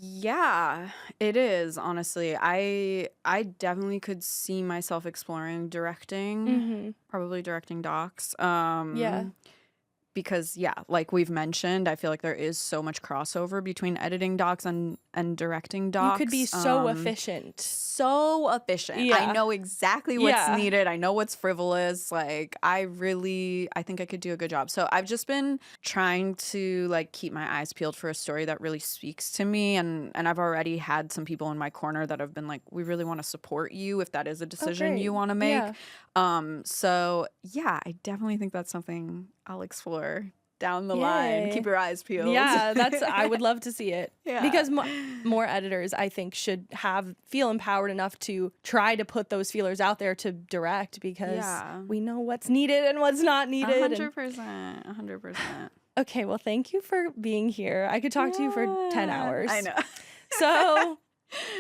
S2: Yeah, it is, honestly. I definitely could see myself exploring directing, probably directing docs. Because like we've mentioned, I feel like there is so much crossover between editing docs and directing docs.
S1: You could be so efficient.
S2: So efficient.
S1: Yeah.
S2: I know exactly what's needed. I know what's frivolous. Like I think I could do a good job. So I've just been trying to like keep my eyes peeled for a story that really speaks to me. And I've already had some people in my corner that have been like, we really want to support you if that is a decision you want to make.
S1: Yeah.
S2: So yeah, I definitely think that's something I'll explore down the line. Keep your eyes peeled.
S1: Yeah, I would love to see it. Yeah. Because more editors, I think, should feel empowered enough to try to put those feelers out there to direct, because we know what's needed and what's not needed.
S2: 100%.
S1: Okay, well, thank you for being here. I could talk to you for 10 hours.
S2: I know.
S1: So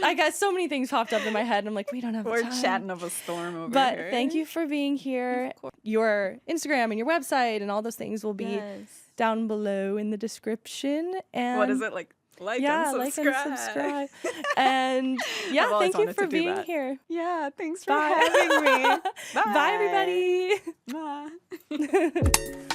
S1: I got so many things popped up in my head, and I'm like, we don't have
S2: We're
S1: time.
S2: chatting up a storm over
S1: but
S2: here.
S1: But thank you for being here. Your Instagram and your website and all those things will be down below in the descrition. And
S2: what is it? Like and subscribe.
S1: And thank you for being here.
S2: Yeah, thanks for having me.
S1: Bye, everybody.
S2: Bye.